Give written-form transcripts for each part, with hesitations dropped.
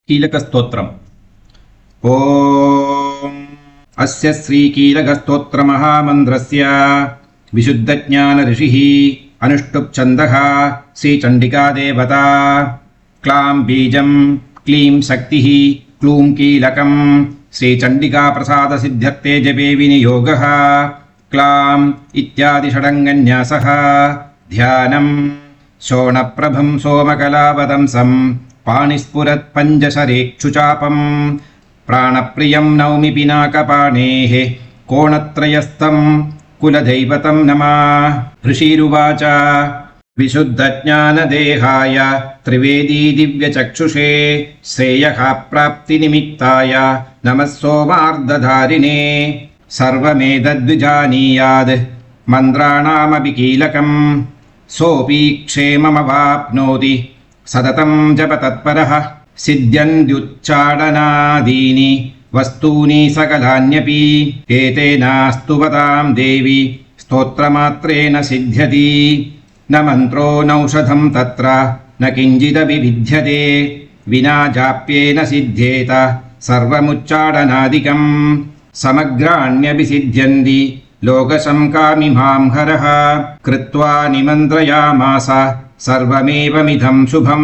कीलकस्तोत्रम्। ॐ अस्य श्रीकीलकस्तोत्रमहामन्त्रस्य विशुद्धज्ञानऋषिः अनुष्टुप्छन्दः श्रीचण्डिकादेवता। क्लां बीजं क्लीं शक्तिः क्लूं कीलकं श्रीचण्डिकाप्रसादसिद्ध्यर्थे जपे विनियोगः। क्लां इत्यादि षडङ्गन्यासः। ध्यानं शोणप्रभं सोमकलावदंसं पाणिस्फुरत्पञ्चशरेक्षुचापं प्राणप्रियं नौमि पिनाकपाणेः कोणत्रयस्थं कुलदैवतं नमः। ऋषिरुवाच विशुद्धज्ञानदेहाय त्रिवेदी दिव्यचक्षुषे श्रेयः प्राप्तिनिमित्ताय नमः सोमार्धधारिणे। सर्वमेतद्विजानीयाद् मन्त्राणामपि कीलकं सोऽपि क्षेममवाप्नोति सततं जपतत्परः। सिद्ध्यन्त्युच्चाटनादीनि वस्तूनि सकलान्यपि एतेन स्तुवतां देवी स्तोत्रमात्रेण सिद्ध्यति। न मन्त्रो नौषधं तत्र न किञ्चिदपि विद्यते विना जाप्येन सिद्ध्येत सर्वमुच्चाटनादिकं। समग्राण्यपि सिद्ध्यन्ति लोकशङ्कामिमां हरः कृत्वा निमन्त्रयामास सर्वमेवमिदं शुभं।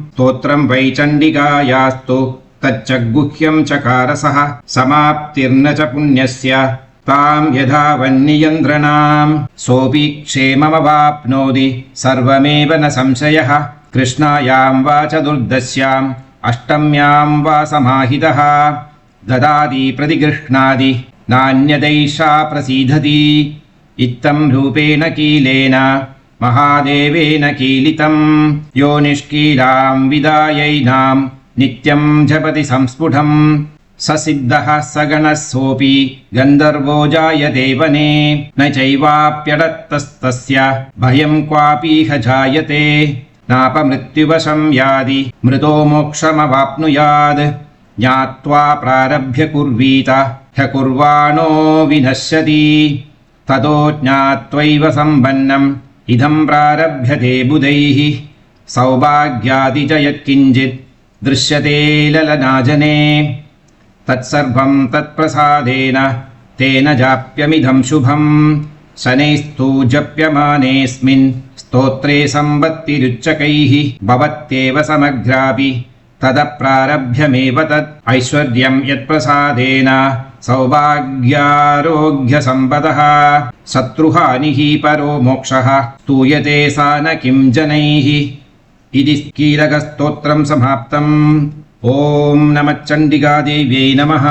स्तोत्रं वै चण्डिकायास्तु तच्च गुह्यं चकारसः समाप्तिर्न च पुण्यस्य तां यथा वह्नियन्त्रणां सोऽपि क्षेममवाप्नोति सर्वमेव न संशयः। कृष्णायां वा चतुर्दश्याम् अष्टम्यां वा समाहितः ददाति प्रतिगृह्णाति नान्यदैषा प्रसीदति। इत्थं रूपेण कीलेन महादेवेन कीलितं यो निष्कीलां विदायैनां नित्यं जपति संस्फुटं। स सिद्धः स गणः सोऽपि गन्धर्वो जायते वने न चैवाप्यडत्तस्तस्य भयं क्वापीह जायते। नापमृत्युवशं यादि मृतो मोक्षमवाप्नुयात् ज्ञात्वा प्रारभ्य कुर्वीत ह्यकुर्वाणो विनश्यति। ततो ज्ञात्वैव सम्पन्नम् इदं प्रारभ्यते बुधैः सौभाग्यादि च यत्किञ्चित् दृश्यते ललनाजने। तत्सर्वं तत्प्रसादेन तेन जाप्यमिदं शुभं। शनैस्तु जप्यमानेऽस्मिन् स्तोत्रे सम्पत्तिरुच्चकैः भवत्येव समग्रापि तदप्रारभ्यमेव तत्। ऐश्वर्यं यत्प्रसादेन सौभाग्यारोग्यसम्पदः शत्रुहानिः परो मोक्षः स्तूयते सा न किं जनैः। इति कीलकस्तोत्रं समाप्तम्। ॐ नमः चण्डिकादेव्यै नमः।